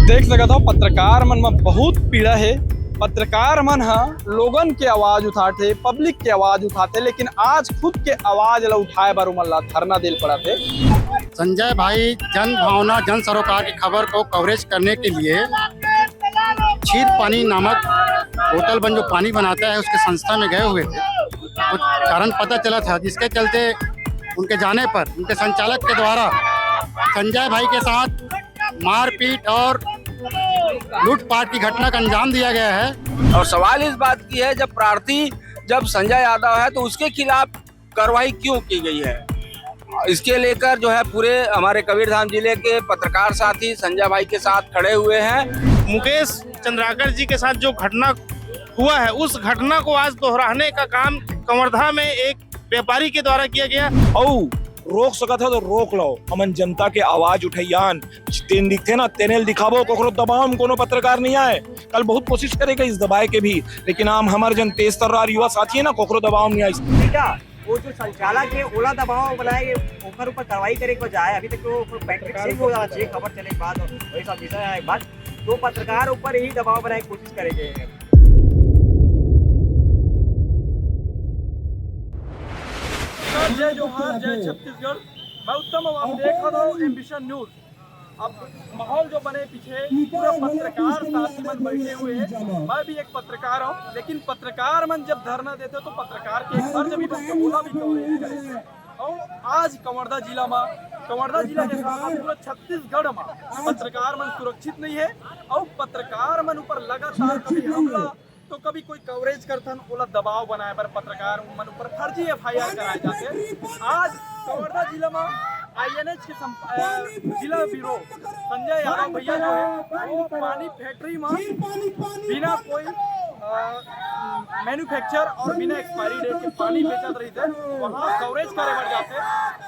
देख सकत हो पत्रकार मन में बहुत पीड़ा है। पत्रकार मन ह लोगन के आवाज उठाते, पब्लिक के आवाज उठाते, लेकिन आज खुद के आवाज ला उठाए बर ओमन ला धरना देल पड़ा थे। संजय भाई जन भावना जन सरोकार की खबर को कवरेज करने के लिए क्षीर पानी नामक होटल बन जो पानी बनाता है उसके संस्था में गए हुए थे। कुछ कारण पता चला था जिसके चलते उनके जाने पर उनके संचालक के द्वारा संजय भाई के साथ मारपीट और लूटपाट की घटना का अंजाम दिया गया है। और सवाल इस बात की है, जब संजय यादव है तो उसके खिलाफ कार्रवाई क्यों की गई है। इसके लेकर जो है पूरे हमारे कबीरधाम जिले के पत्रकार साथी संजय भाई के साथ खड़े हुए हैं। मुकेश चंद्राकर जी के साथ जो घटना हुआ है उस घटना को आज दोहराने का काम कवर्धा में एक व्यापारी के द्वारा किया गया। और रोक सकत है तो रोक लो, हमन जनता के आवाज उठैयान तेन दिखते ना तेनेल दिखाबो, कोकरो दबाव में कोनो पत्रकार नहीं आए। कल बहुत कोशिश करेगा इस दबाए के भी, लेकिन आम हमारे जन तेज तर्रार युवा साथी है ना, कोकरो दबाव नहीं आई। वो जो संचालक है ओला दबाव बनाए ऊपर कार्रवाई करे के बजाय अभी तक तो पैट्रिक से हो जाना चाहिए, खबर चले के बाद वही सब विषय है। एक बात तो पत्रकार ऊपर ही दबाव बनाए की कोशिश करेंगे। जय जोहार, जय छत्तीसगढ़। मैं उत्तम, अब आप देख रहे हो एम्बिशन न्यूज। अब माहौल जो बने पीछे पूरा पत्रकार साथी मन बैठे हुए हैं। मैं भी एक पत्रकार हूँ, लेकिन पत्रकार मन जब धरना देते तो पत्रकार के फर्ज भी बनते ओला भी कवरेज करे। और आज कवर्धा जिला के साथ पूरा छत्तीसगढ़ में पत्रकार मन सुरक्षित नहीं है। और पत्रकार मन ऊपर लगातार कभी हमला तो कभी कोई कवरेज करथन, ओला दबाव बनाए पर पत्रकार मन ऊपर फर्जी FIR कराए जाते। आज कवर्धा जिला में INH के जिला ब्यूरो संजय यादव भैया जो है वो पानी फैक्ट्री में बिना कोई मैन्युफैक्चर और बिना एक्सपायरी डेट के पानी बेचत रही थे, वहाँ कवरेज करे बढ़ जाते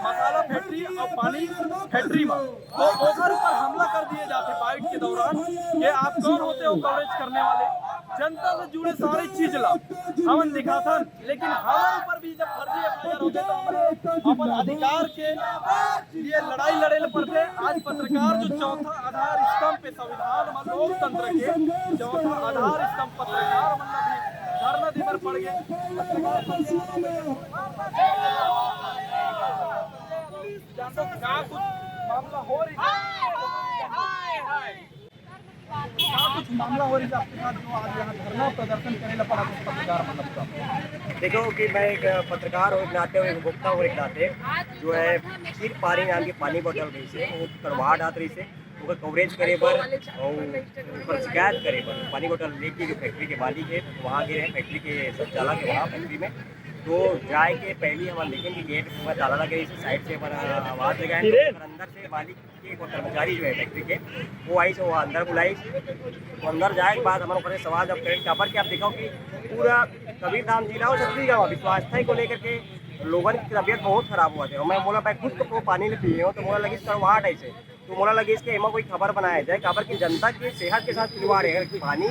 मसाला फैक्ट्री और पानी फैक्ट्री में, तो ओकर ऊपर हमला कर दिए जाते बाइट के दौरान। ये आप कौन होते हो कवरेज करने वाले? जनता से जुड़े सारी चीज ला हमन दिखाथन, लेकिन हमारे ऊपर भी जब फर्जी FIR होते तो हमने अपन अधिकार के लिए लड़ाई लड़े पड़ते। आज पत्रकार जो चौथा आधार स्तंभ पे संविधान में लोकतंत्र के चौथा आधार स्तंभ पत्रकार मतलब भी धरना देवर पड़ गए। जानते क्या कुछ मामला हो रही कुछ मामला हो रही है आपके साथ जो आज यहाँ धरना प्रदर्शन करने पड़ा पत्रकार मतलब? देखो कि मैं एक पत्रकार और एक नाते और एक उपभोक्ता और एक नाते जो है क्षीर पानी नाम की पानी बोतल रही से वो करवाहट आत रही से उनका कवरेज करे पर और ऊपर शिकायत करे पर पानी बोतल लेके जो फैक्ट्री के मालिक है वहाँ गए हैं, फैक्ट्री के संचालक है वहाँ फैक्ट्री में। तो जाए के पहले हम देखेंगे गेट में ताला लगे इस साइड से आवाज़ लगाए और अंदर से मालिक के कर्मचारी जो है फैक्ट्री के वो आई से वो अंदर बुलाई। तो अंदर जाए के बाद हमारे ऊपर सवाल जब करें खबर के आप देखो कि पूरा कबीरधाम जिला और छत्तीसगढ़ विश्वास्थाई को लेकर के लोगों की तबीयत बहुत खराब हुआ थे। और मैं बोला भाई खुद तो पानी ले पिए हो तो मोला लगी करवाहट ऐसे, तो मोला लगे इसके एमा कोई खबर बनाया जाए खबर की जनता की सेहत के साथ खिलवाड़ है। अगर पानी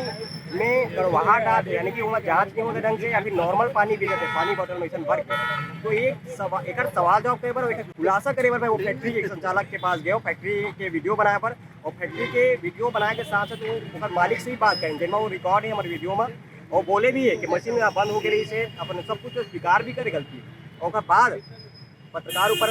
में करवाहट आते यानी कि वहाँ जांच नहीं होते ढंग से या फिर नॉर्मल पानी पी लेते पानी बोतल में ऐसा भर के, तो एक सवाल जवाब करे पर एक खुलासा करे पर मैं वो फैक्ट्री के संचालक के पास गया, फैक्ट्री के वीडियो बनाया पर और फैक्ट्री के वीडियो बनाए के साथ साथ वो मालिक से ही बात करें जिनमें वो रिकॉर्ड है हमारे वीडियो में और बोले भी है कि मशीन बंद हो गई से अपन सब कुछ स्वीकार भी करे गलती। और बाद पत्रकार ऊपर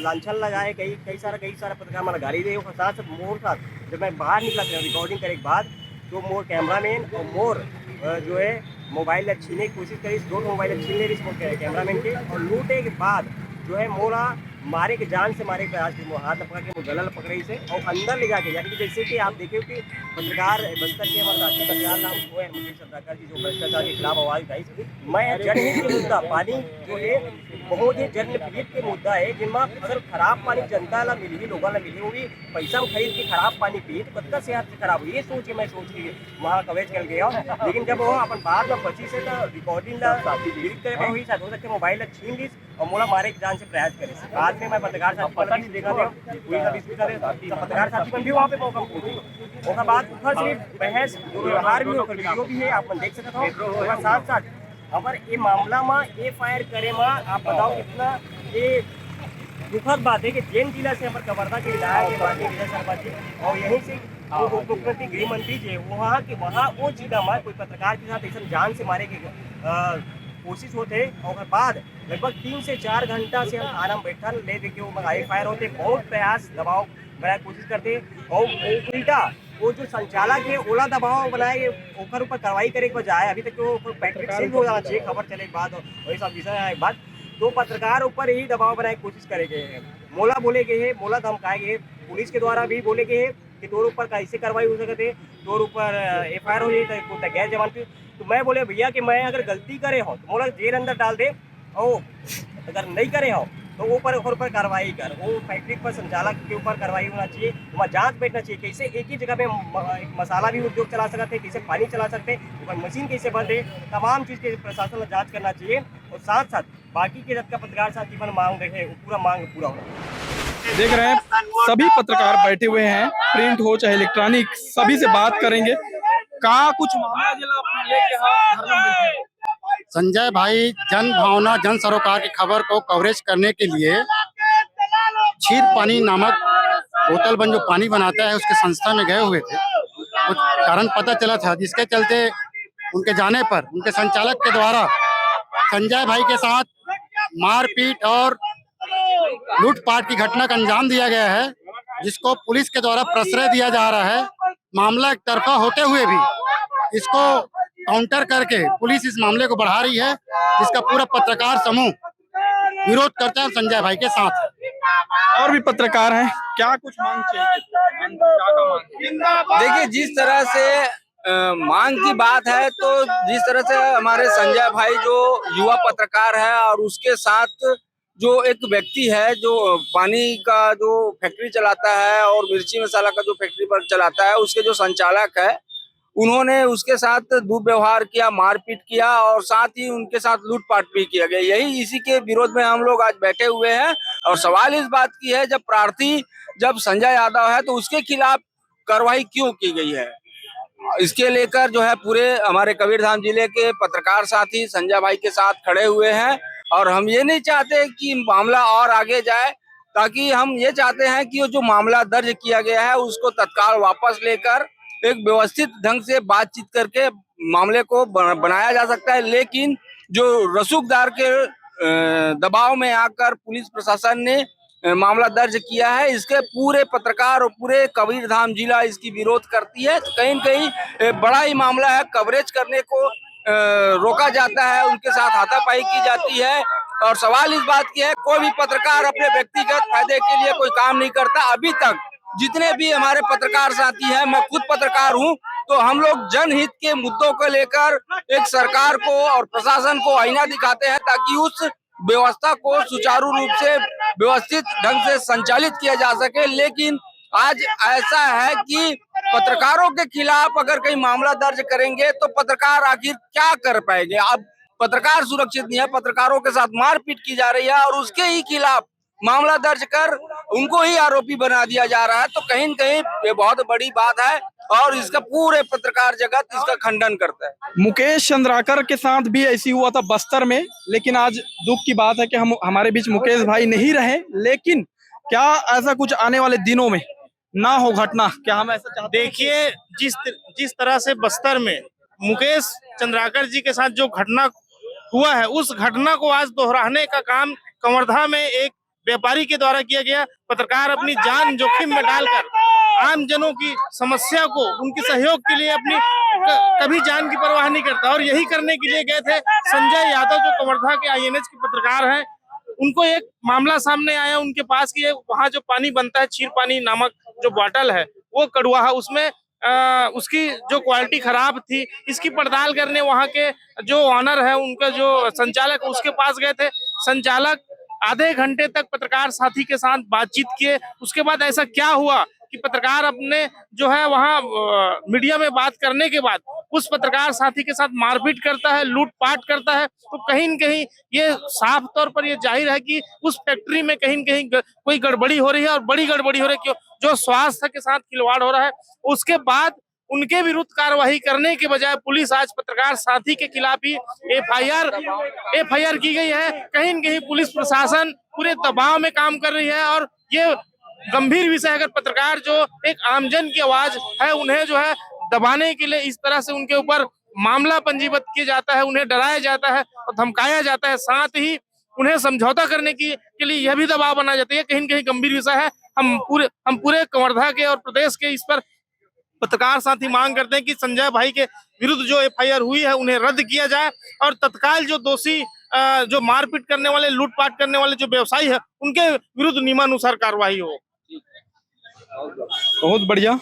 लांछन लगाए कई सारा पत्रकार मतलब गाड़ी दे साथ मोर साथ जब मैं बाहर निकला था रिकॉर्डिंग करे के बाद तो मोर कैमरामैन और मोर जो है मोबाइल छीनने की कोशिश करी, दो मोबाइल छीन ले रही कैमरामैन के और लूटे के बाद जो है मोरा मारे के जान से मारे के आज हाथ में पकड़ के गला पकड़ी से और अंदर ले जाके यानी कि जैसे कि आप देखे कि पत्रकार बस्तर के हमारे राष्ट्रीय पत्रकार नाम वो है मुकेश चंद्राकर जी जो भ्रष्टाचार के खिलाफ आवाज उठाई। मैं जनहित के मुद्दा पानी जो है बहुत ही जनहित के मुद्दा है जिनमें अगर खराब पानी जनता ला मिली लोगों ला मिली वो भी पैसा में खरीद के खराब पानी पिए तो कत्ता सेहत से खराब हुई ये सोच के मैं सोच के वहाँ कवरेज कर गया। लेकिन जब वो अपन बाद में बची से तो रिकॉर्डिंग ला डिलीट करे हुई साथ हो सकते मोबाइल छीन ली और मोला मारे की जान से प्रयास करे। बाद में मैं पत्रकार साथी पता नहीं देखा था पत्रकार साथी भी वहाँ पे मौका पहुँची और बाद ऊपर से बहस व्यवहार भी होकर वीडियो भी है आप देख सकते हो। साथ साथ अगर ये मामला में FIR करे में आप बताओ कितना ये दुखद बात है कि जैन जिला से हमारे कवर्धा के विधायक है भारतीय विजय सरपंच और यहीं से वो मुख्यमंत्री गृह मंत्री जी वहाँ वो चीज हमारे कोई पत्रकार के साथ ऐसा जान से मारे के कोशिश होते और बाद लगभग 3 से 4 घंटा से हम आराम बैठल ले देखिए वो FIR होते बहुत प्रयास दबाव बनाए कोशिश करते और उल्टा वो जो संचालक है ओला दबाव बनाए ऊपर कार्रवाई करे के बजाय अभी तक वो पैट्रिक सिंह हो जाना चाहिए खबर चले के बाद वही सब विषय आए बाद तो पत्रकार ऊपर ही दबाव बनाए कोशिश करे गए हैं मोला बोले गए हैं मोला धमकाए गए पुलिस के द्वारा भी बोले गए हैं कि तोर ऊपर कैसे कार्रवाई हो सकते तोर ऊपर FIR हो जाए तो गैर जवान पे तो मैं बोले भैया कि मैं अगर गलती करे हो तो मोला जेल अंदर डाल दे और अगर नहीं करे हो तो ऊपर कार्रवाई कर वो फैक्ट्री पर संचालक के ऊपर कार्रवाई होना चाहिए वहाँ जांच बैठना चाहिए कैसे एक ही जगह में एक मसाला भी उद्योग चला सकते कैसे पानी चला सकते ऊपर मशीन कैसे बंद है तमाम चीज़ के प्रशासन में जांच करना चाहिए और साथ साथ बाकी के जब का पत्रकार साथ जीवन मांग रहे पूरा मांग पूरा होना। देख रहे हैं सभी पत्रकार बैठे हुए हैं, प्रिंट हो चाहे इलेक्ट्रॉनिक, सभी से बात करेंगे। कहा कुछ मामला जिला लेके धरना बैठे हैं। संजय भाई जन भावना जन सरोकार की खबर को कवरेज करने के लिए क्षीर पानी नामक बोतल बंद जो पानी बनाता है उसके संस्था में गए हुए थे। कुछ कारण पता चला था जिसके चलते उनके जाने पर उनके संचालक के द्वारा संजय भाई के साथ मारपीट और लूटपाट की घटना का अंजाम दिया गया है, जिसको पुलिस के द्वारा प्रश्रय दिया जा रहा है। मामला एक तरफा होते हुए भी इसको काउंटर करके पुलिस इस मामले को बढ़ा रही है, जिसका पूरा पत्रकार समूह विरोध करता है संजय भाई के साथ। और भी पत्रकार हैं, क्या कुछ मांग चाहिए? देखिए जिस तरह से मांग की बात है तो जिस तरह से हमारे संजय भाई जो युवा पत्रकार है और उसके साथ जो एक व्यक्ति है जो पानी का जो फैक्ट्री चलाता है और मिर्ची मसाला का जो फैक्ट्री पर चलाता है उसके जो संचालक है उन्होंने उसके साथ दुर्व्यवहार किया, मारपीट किया और साथ ही उनके साथ लूटपाट भी किया गया। यही इसी के विरोध में हम लोग आज बैठे हुए हैं और सवाल इस बात की है जब संजय यादव है तो उसके खिलाफ कार्रवाई क्यों की गई है। इसके लेकर जो है पूरे हमारे कबीरधाम जिले के पत्रकार साथी संजय भाई के साथ खड़े हुए हैं और हम ये नहीं चाहते कि मामला और आगे जाए, ताकि हम ये चाहते हैं कि जो मामला दर्ज किया गया है उसको तत्काल वापस लेकर एक व्यवस्थित ढंग से बातचीत करके मामले को बनाया जा सकता है। लेकिन जो रसूखदार के दबाव में आकर पुलिस प्रशासन ने मामला दर्ज किया है, इसके पूरे पत्रकार और पूरे कबीरधाम जिला इसकी विरोध करती है। कहीं न कहीं बड़ा ही मामला है, कवरेज करने को रोका जाता है, उनके साथ हाथापाई की जाती है और सवाल इस बात की है कोई भी पत्रकार अपने व्यक्तिगत फायदे के लिए कोई काम नहीं करता। अभी तक जितने भी हमारे पत्रकार साथी हैं, मैं खुद पत्रकार हूं, तो हम लोग जनहित के मुद्दों को लेकर एक सरकार को और प्रशासन को आईना दिखाते हैं ताकि उस व्यवस्था को सुचारू रूप से व्यवस्थित ढंग से संचालित किया जा सके। लेकिन आज ऐसा है कि पत्रकारों के खिलाफ अगर कहीं मामला दर्ज करेंगे तो पत्रकार आखिर क्या कर पाएंगे। अब पत्रकार सुरक्षित नहीं है, पत्रकारों के साथ मारपीट की जा रही है और उसके ही खिलाफ मामला दर्ज कर उनको ही आरोपी बना दिया जा रहा है। तो कहीं न कहीं ये बहुत बड़ी बात है और इसका पूरे पत्रकार जगत इसका खंडन करता है। मुकेश चंद्राकर के साथ भी ऐसी हुआ था बस्तर में, लेकिन आज दुख की बात है कि हमारे बीच मुकेश भाई नहीं रहे। लेकिन क्या ऐसा कुछ आने वाले दिनों में ना हो घटना, क्या हम ऐसा चाहते हैं? देखिए जिस तरह से बस्तर में मुकेश चंद्राकर जी के साथ जो घटना हुआ है उस घटना को आज दोहराने का काम कवर्धा में एक व्यापारी के द्वारा किया गया। पत्रकार अपनी जान जोखिम में डालकर आम जनों की समस्या को उनके सहयोग के लिए अपनी कभी जान की परवाह नहीं करता और यही करने के लिए गए थे संजय यादव जो कवर्धा के INH के पत्रकार हैं। उनको एक मामला सामने आया उनके पास कि वहाँ जो पानी बनता है क्षीर पानी नामक जो बॉटल है वो कड़वा है, उसमें उसकी जो क्वालिटी खराब थी। इसकी पड़ताल करने वहाँ के जो ऑनर है उनका जो संचालक उसके पास गए थे। संचालक आधे घंटे तक पत्रकार साथी के साथ बातचीत किए। उसके बाद ऐसा क्या हुआ कि पत्रकार अपने जो है वहाँ मीडिया में बात करने के बाद उस पत्रकार साथी के साथ मारपीट करता है, लूटपाट करता है। तो कहीं न कहीं ये साफ तौर पर ये जाहिर है कि उस फैक्ट्री में कहीं न कहीं कोई गड़बड़ी हो रही है और बड़ी गड़बड़ी हो रही है, क्यों जो स्वास्थ्य के साथ खिलवाड़ हो रहा है। उसके बाद उनके विरुद्ध कार्रवाई करने के बजाय पुलिस आज पत्रकार साथी के खिलाफ ही FIR की गई है। कहीं न कहीं पुलिस प्रशासन पूरे दबाव में काम कर रही है और ये गंभीर विषय है। अगर पत्रकार जो एक आमजन की आवाज है उन्हें जो है दबाने के लिए इस तरह से उनके ऊपर मामला पंजीबद्ध किया जाता है, उन्हें डराया जाता है और धमकाया जाता है, साथ ही उन्हें समझौता करने के लिए यह भी दबाव बनाया जाता है, कहीं न कहीं गंभीर विषय है। हम पूरे कवर्धा के और प्रदेश के इस पर पत्रकार साथी मांग करते हैं कि संजय भाई के विरुद्ध जो एफआईआर हुई है उन्हें रद्द किया जाए और तत्काल जो दोषी जो मारपीट करने वाले, लूटपाट करने वाले जो व्यवसायी है उनके विरुद्ध नियमानुसार कार्रवाई हो। बहुत बढ़िया।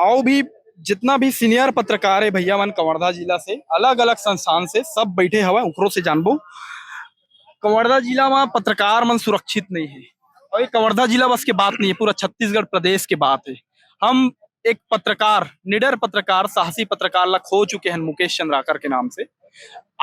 आओ भी जितना भी सीनियर पत्रकार है भैया मन कवर्धा जिला से, अलग अलग संस्थान से सब बैठे हवा उखरों से जानबो। कवर्धा जिला में पत्रकार मन सुरक्षित नहीं है और ये कवर्धा जिला बस के बात नहीं है, पूरा छत्तीसगढ़ प्रदेश के बात है। हम एक पत्रकार, निडर पत्रकार, साहसी पत्रकार ला खो चुके हैं मुकेश चंद्राकर के नाम से।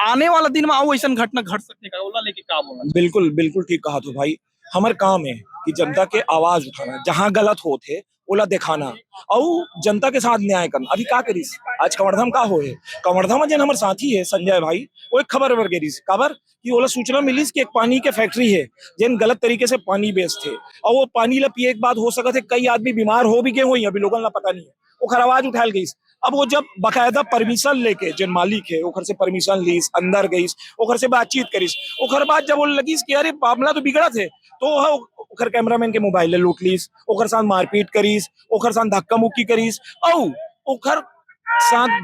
आने वाला दिन में आओ ऐसा घटना घट सकने का ओला लेके का बोला। बिल्कुल बिल्कुल ठीक कहा तो भाई, हमार काम है कि जनता के आवाज उठाना, जहां गलत होते ओला दिखाना और जनता के साथ न्याय करना। अभी का करीस आज कवर्धा में का हो है, कवर्धा में जन हमारे साथी है संजय भाई, वो एक खबर वर गेरीस खबर कि ओला सूचना मिलीस कि एक पानी के फैक्ट्री है जिन गलत तरीके से पानी बेचते और वो पानी ला पिए के बाद हो सकत है कई आदमी बीमार हो भी गए हो, अभी लोगों ला पता नहीं है। ओखर आवाज उठाल गईस। अब वो जब बकायदा परमिशन लेके जिन मालिक है ओखर से परमिशन लीस, अंदर गईस, ओखर से बातचीत करीस, ओखर बाद जब वो लगीस कि अरे मामला तो बिगड़ा थे तो ओखर कैमरामैन के मोबाइल लूट लीस, ओखर साथ मारपीट करीस, ओखर साथ धक्का मुक्की करीस और ओखर साथ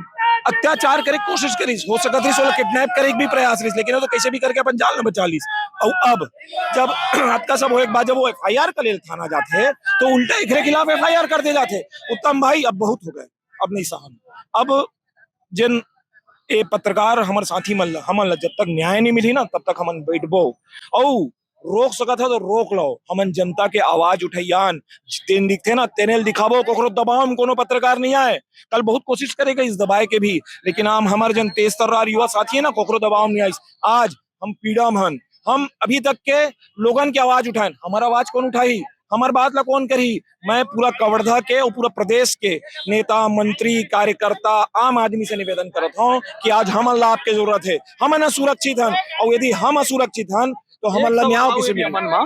अत्याचार करे कोशिश करीस, हो सकत है सोला किडनैप करे भी प्रयास करीस, लेकिन वो तो कैसे भी करके अपन जाल न बचा लीस। और अब जब आपका सब हो एक बार जब वो एफआईआर कर ले थाना जाते हैं तो उल्टा एकरे खिलाफ एफआईआर कर दे जाते। उत्तम भाई अब बहुत हो गए, अब नहीं सहन। अब जिन ए पत्रकार हमारे साथी मन हमन जब तक न्याय नहीं मिली ना तब तक हमन बैठबो और रोक सकत है तो रोक लो। हमन जनता के आवाज उठैयान तेन दिखते ना तेनेल दिखाबो, कोकरो दबाव कोनो पत्रकार नहीं आए। कल बहुत कोशिश करेगा इस दबाए के भी, लेकिन आम हमारे जन तेज तर्रार युवा साथी है ना, कोकरो दबाव नहीं आई। आज हम पीड़ा मन, हम अभी तक के लोगन की आवाज उठाए, हमारा आवाज कौन उठाई, हमार बात ला कौन करी। मैं पूरा कवर्धा के और पूरा प्रदेश के नेता, मंत्री, कार्यकर्ता, आम आदमी से निवेदन करता हूँ कि आज हमन ला आपके जरूरत है। हम असुरक्षित हन और यदि हम असुरक्षित हन तो हमन ला न्याय किसी भी मन मा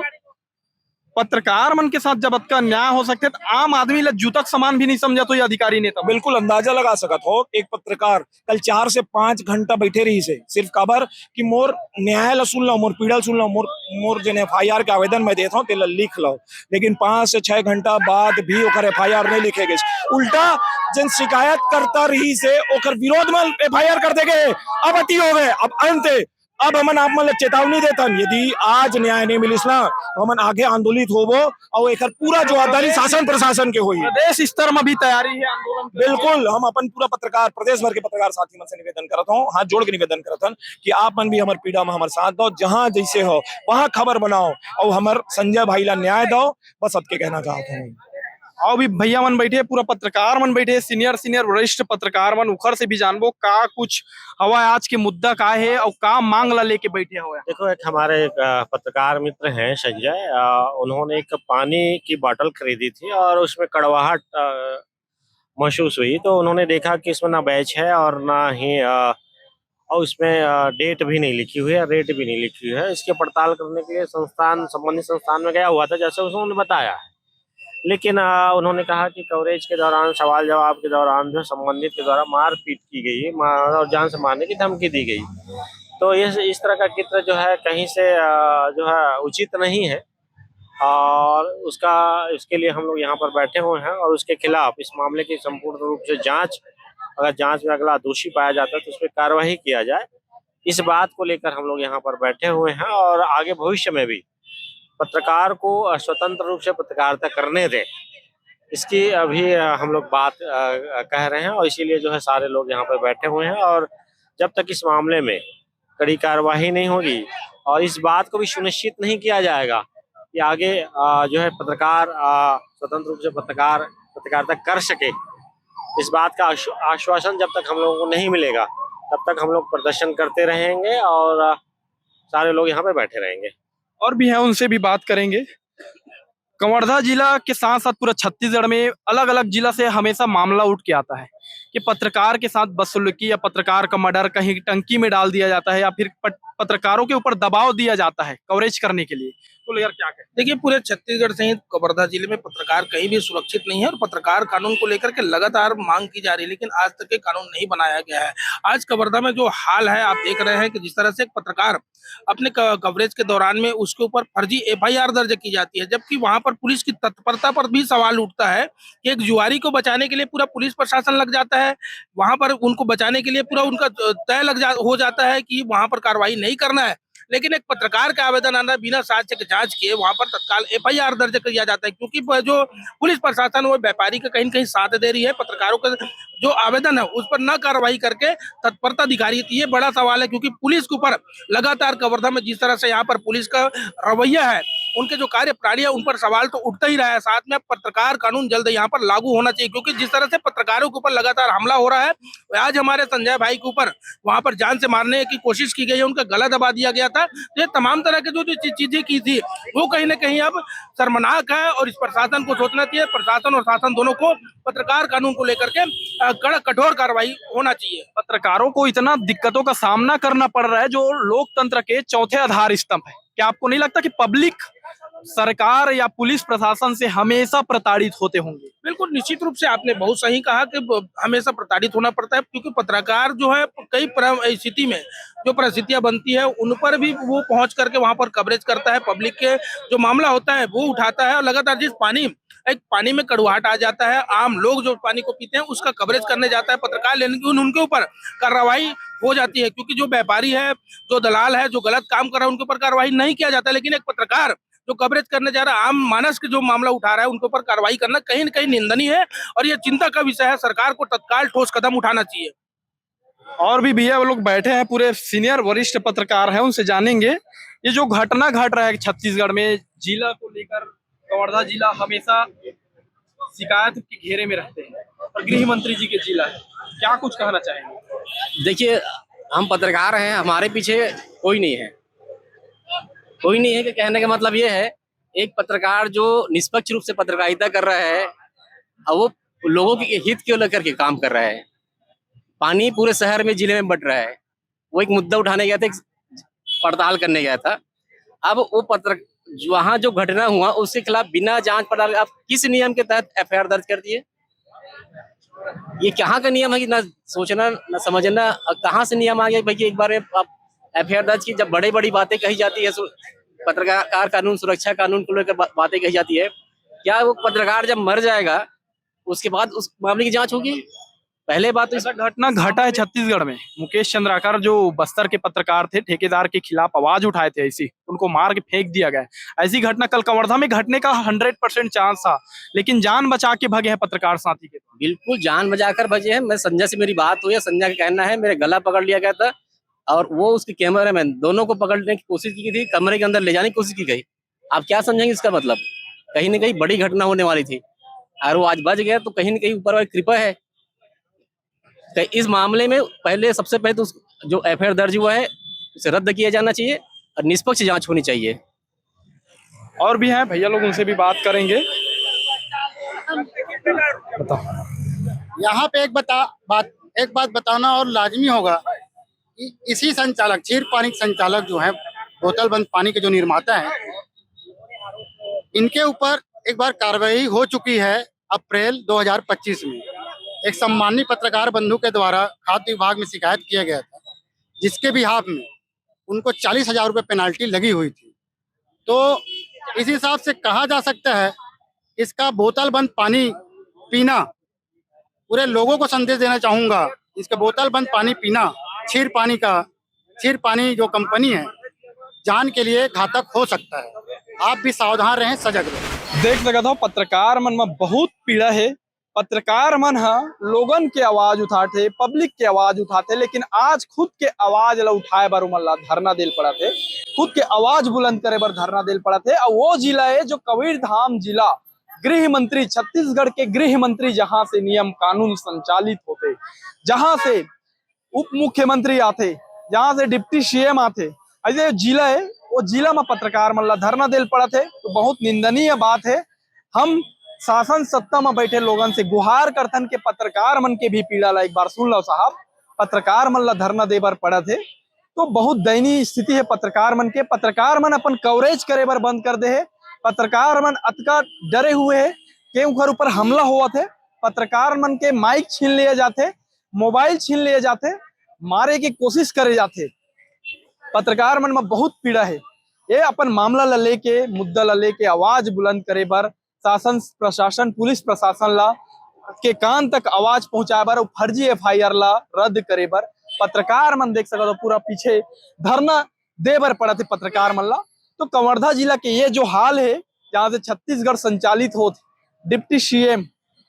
पत्रकार मन के साथ जब का न्याय हो सकते तो आम आदमी ला जूतक समान भी नहीं समझा तो ये अधिकारी नेता बिल्कुल अंदाजा लगा सकत हो। एक पत्रकार कल 4 से 5 घंटा बैठे रही से सिर्फ खबर कि मोर न्याय ला सुन लो, मोर पीड़ा सुन लो, मोर जन एफआईआर के आवेदन में देता हूँ तेला लिख लो, लेकिन 5 से 6 घंटा बाद भी ओकर एफआईआर नहीं लिखे गए। उल्टा जन शिकायत करता रही से ओकर विरोध में एफआईआर कर दे गए। अब अति हो गए, अब अंत। अब हमन आप मन चेतावनी देता, यदि आज न्याय नहीं मिलिस ना तो हमन आगे आंदोलित होबो और एक पूरा जवाबदारी शासन प्रशासन के होई। प्रदेश स्तर में भी तैयारी है आंदोलन। बिल्कुल हम अपन पूरा पत्रकार प्रदेश भर के पत्रकार साथी मन से निवेदन करता हूँ, हाथ जोड़ के निवेदन करता हूँ कि आप मन भी हमारे पीड़ा में हमारे साथ दो, जहां जैसे हो वहां खबर बनाओ और हमारे संजय भाई ला न्याय दो। बस अब के कहना चाहता हूँ। आओ भी भैया मन बैठे, पूरा पत्रकार मन बैठे, सीनियर वरिष्ठ पत्रकार मन उखर से भी जानबो का कुछ हवा आज के मुद्दा का है और का मांग ला लेके बैठे हुए। देखो एक हमारे एक पत्रकार मित्र हैं संजय, उन्होंने एक पानी की बोतल खरीदी थी और उसमें कड़वाहट महसूस हुई, तो उन्होंने देखा कि इसमें ना बैच है और ना ही और उसमें डेट भी नहीं लिखी हुई है, रेट भी नहीं लिखी हुई है। इसकी पड़ताल करने के लिए संबंधित संस्थान में गया हुआ था जैसे उन्होंने बताया, लेकिन उन्होंने कहा कि कवरेज के दौरान, सवाल जवाब के दौरान जो संबंधित के द्वारा मारपीट की गई और जान से मारने की धमकी दी गई। तो इस तरह का चित्र जो है कहीं से जो है उचित नहीं है और इसके लिए हम लोग यहाँ पर बैठे हुए हैं और उसके खिलाफ इस मामले की संपूर्ण रूप से जांच, अगर जांच में अगला दोषी पाया जाता है तो उस पर कार्रवाई किया जाए। इस बात को लेकर हम लोग यहाँ पर बैठे हुए हैं और आगे भविष्य में भी पत्रकार को स्वतंत्र रूप से पत्रकारिता करने दें, इसकी अभी हम लोग बात कह रहे हैं और इसीलिए जो है सारे लोग यहाँ पर बैठे हुए हैं। और जब तक इस मामले में कड़ी कार्रवाई नहीं होगी और इस बात को भी सुनिश्चित नहीं किया जाएगा कि आगे जो है पत्रकार स्वतंत्र रूप से पत्रकारिता कर सके, इस बात का आश्वासन जब तक हम लोगों को नहीं मिलेगा तब तक हम लोग प्रदर्शन करते रहेंगे और सारे लोग यहाँ पे बैठे रहेंगे। और भी है उनसे भी बात करेंगे। कवर्धा जिला के साथ साथ पूरा छत्तीसगढ़ में अलग अलग जिला से हमेशा मामला उठ के आता है कि पत्रकार के साथ बदसलूकी या पत्रकार का मर्डर कहीं टंकी में डाल दिया जाता है या फिर पत्रकारों के ऊपर दबाव दिया जाता है कवरेज करने के लिए। इसको लेकर क्या कहें? देखिए, पूरे छत्तीसगढ़ सहित कवर्धा जिले में पत्रकार कहीं भी सुरक्षित नहीं है और पत्रकार कानून को लेकर के लगातार मांग की जा रही है, लेकिन आज तक ये कानून नहीं बनाया गया है। आज कवर्धा में जो हाल है, आप देख रहे हैं कि जिस तरह से एक पत्रकार अपने कवरेज के दौरान में उसके ऊपर फर्जी एफआईआर दर्ज की जाती है, जबकि वहां पर पुलिस की तत्परता पर भी सवाल उठता है कि एक जुआरी को बचाने के लिए पूरा पुलिस प्रशासन लग जाता है, वहां पर उनको बचाने के लिए पूरा उनका तय हो जाता है कि वहां पर कार्रवाई नहीं करना है, लेकिन एक पत्रकार का आवेदन आना बिना साक्ष्य के जांच किए वहां पर तत्काल एफआईआर दर्ज किया जाता है, क्योंकि जो पुलिस प्रशासन वो व्यापारी का कहीं न कहीं साथ दे रही है। पत्रकारों का जो आवेदन है उस पर न कार्रवाई करके तत्परता दिखा रही है। ये बड़ा सवाल है, क्योंकि पुलिस के ऊपर लगातार कवर्धा में जिस तरह से यहाँ पर पुलिस का रवैया है, उनके जो कार्य प्रणाली है उन पर सवाल तो उठता ही रहा है। साथ में पत्रकार कानून जल्द यहाँ पर लागू होना चाहिए, क्योंकि जिस तरह से पत्रकारों के ऊपर लगातार हमला हो रहा है, आज हमारे संजय भाई के ऊपर वहां पर जान से मारने की कोशिश की गई है, उनका गला दबा दिया गया था। ये तमाम तरह के जो चीजें की थी वो कहीं ना कहीं अब शर्मनाक है और इस प्रशासन को सोचना चाहिए, प्रशासन और शासन दोनों को पत्रकार कानून को लेकर के कड़क कठोर कार्रवाई होना चाहिए। पत्रकारों को इतना दिक्कतों का सामना करना पड़ रहा है जो लोकतंत्र के चौथे आधार स्तंभ है। क्या आपको नहीं लगता कि पब्लिक सरकार या पुलिस प्रशासन से हमेशा प्रताड़ित होते होंगे? बिल्कुल, निश्चित रूप से आपने बहुत सही कहा कि हमेशा प्रताड़ित होना पड़ता है, क्योंकि पत्रकार जो है कई स्थिति में जो परिस्थितियां बनती है उन पर भी वो पहुंच करके वहां पर कवरेज करता है, पब्लिक के जो मामला होता है वो उठाता है और लगातार जिस पानी में कड़वाहट आ जाता है, आम लोग जो पानी को पीते हैं उसका कवरेज करने जाता है पत्रकार, लेकिन उनके ऊपर कार्रवाई हो जाती है, क्योंकि जो व्यापारी है, जो दलाल है, जो गलत काम कर रहा है उनके ऊपर कार्रवाई नहीं किया जाता। लेकिन एक पत्रकार जो कवरेज करने जा रहा है, आम मानस के जो मामला उठा रहा है उनके ऊपर कार्रवाई करना कहीं न कहीं निंदनीय है और ये चिंता का विषय है। सरकार को तत्काल ठोस कदम उठाना चाहिए। और भी भैया वो लोग बैठे हैं, पूरे सीनियर वरिष्ठ पत्रकार हैं, उनसे जानेंगे ये जो घटना घट रहा है छत्तीसगढ़ में, जिला को लेकर कवर्धा जिला हमेशा शिकायत के घेरे में रहते हैं और गृह मंत्री जी के जिला है, क्या कुछ कहना चाहेंगे? देखिए, हम पत्रकार हैं, हमारे पीछे कोई नहीं है कि कहने का मतलब ये है, एक पत्रकार जो निष्पक्ष रूप से पत्रकारिता कर रहा है और वो लोगों के हित को लेकर के काम कर रहा है। पानी पूरे शहर में, जिले में बट रहा है, वो एक मुद्दा उठाने गया था, पड़ताल करने गया था। अब वो वहाँ जो घटना हुआ उसके खिलाफ बिना जांच पड़ताल आप किस नियम के तहत एफआईआर दर्ज कर दिए? ये कहाँ का नियम है कि ना सोचना ना समझना, कहाँ से नियम आ गया भाई? एक बार में आप एफआईआर दर्ज की, जब बड़ी बड़ी बातें कही जाती है, पत्रकार कानून, सुरक्षा कानून को लेकर बातें कही जाती है, क्या वो पत्रकार जब मर जाएगा उसके बाद उस मामले की जांच होगी? पहले बात तो ऐसा घटना घटा है छत्तीसगढ़ में। मुकेश चंद्राकर जो बस्तर के पत्रकार थे, ठेकेदार के खिलाफ आवाज उठाए थे, ऐसी उनको मार के फेंक दिया गया। ऐसी घटना कल कवर्धा में घटने का 100% चांस था, लेकिन जान बचा के भगे हैं पत्रकार साथी के। बिल्कुल जान बचाकर भजे हैं। मैं संजय से मेरी बात हुई है, संजय का कहना है मेरे गला पकड़ लिया गया था और वो उसके कैमरामैन दोनों को पकड़ने की कोशिश की थी, कमरे के अंदर ले जाने की कोशिश की गई। आप क्या समझेंगे इसका मतलब? कहीं ना कहीं बड़ी घटना होने वाली थी और वो आज बच गया, तो कहीं ना कहीं ऊपर वाली कृपा है। तो इस मामले में सबसे पहले तो जो एफआईआर दर्ज हुआ है उसे रद्द किया जाना चाहिए और निष्पक्ष जांच होनी चाहिए। और भी हैं भैया लोग, उनसे भी बात करेंगे। यहाँ पे एक बात बताना और लाजमी होगा कि इसी संचालक, क्षीर पानी संचालक जो है, बोतल बंद पानी के जो निर्माता हैं, इनके ऊपर एक बार कार्रवाई हो चुकी है अप्रैल 2025 में। एक सम्मानित पत्रकार बंधु के द्वारा खाद्य विभाग में शिकायत किया गया था, जिसके बिहाफ में उनको 40,000 रुपये पेनाल्टी लगी हुई थी। तो इस हिसाब से कहा जा सकता है इसका बोतल बंद पानी पीना, पूरे लोगों को संदेश देना चाहूँगा, इसका बोतल बंद पानी पीना क्षीर पानी जो कंपनी है, जान के लिए घातक हो सकता है। आप भी सावधान रहें, सजग रहें। देख सकता हूँ पत्रकार मन में बहुत पीड़ा है। पत्रकार मन लोगन के आवाज उठाते, पब्लिक के आवाज उठाते, लेकिन आज खुद के आवाज ला उठाए बर उमन धरना देल पड़ा थे, खुद के आवाज बुलंद करे बर धरना देल पड़ा थे। और वो जिला है जो कबीरधाम जिला, गृह मंत्री, छत्तीसगढ़ के गृह मंत्री, जहां से नियम कानून संचालित होते, जहां से उप मुख्यमंत्री आते, जहां से डिप्टी सीएम आते, ऐसे जिला है, वो जिला में पत्रकार मन धरना देल पड़ा थे। तो बहुत निंदनीय बात है। हम शासन सत्ता में बैठे लोगन से गुहार करथन के पत्रकार मन के भी पीड़ा ला एक बार सुन लो साहब। पत्रकार मन ला धरना दे बर पड़ा थे, तो बहुत दयनीय स्थिति है पत्रकार मन के। पत्रकार मन अपन कवरेज करे बर बंद कर दे है। पत्रकार मन अतका डरे हुए है कि उनकर ऊपर हमला हुआ थे। पत्रकार मन के माइक छीन लिए जाते, मोबाइल छीन लिए जाते, मारे की कोशिश करे जाते। पत्रकार मन में बहुत पीड़ा है। ये अपन मामला ला लेके, मुद्दा ला लेके आवाज बुलंद करे बर शासन प्रशासन पुलिस प्रशासन ला के कान तक आवाज पहुंचाए बर, फर्जी FIR ला रद्द करे बर पत्रकार मन देख सकते हो पूरा पीछे धरना दे बर पड़ा थे पत्रकार मन ला। तो कवर्धा जिला के ये जो हाल है, जहाँ से छत्तीसगढ़ संचालित होते, डिप्टी CM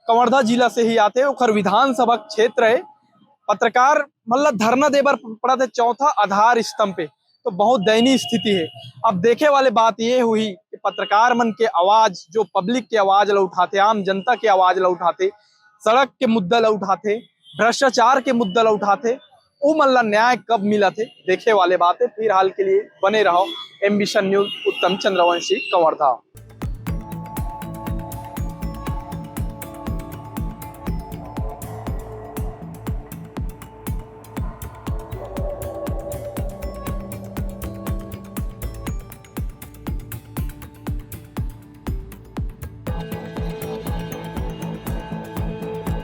कवर्धा जिला से ही आते, ओखर विधानसभा क्षेत्र है। पत्रकार मतलब धरना दे बर पड़ा थे चौथा आधार स्तंभ पे। तो बहुत दयनीय स्थिति है। अब देखे वाले बात ये हुई कि पत्रकार मन के आवाज, जो पब्लिक के आवाज ला उठाते, आम जनता के आवाज ला उठाते, सड़क के मुद्दा ला उठाते, भ्रष्टाचार के मुद्दा ला उठाते, वो मन ला न्याय कब मिला थे, देखे वाले बात है। फिर हाल के लिए बने रहो एम्बिशन न्यूज। उत्तम चंद्रवंशी, कवर्धा।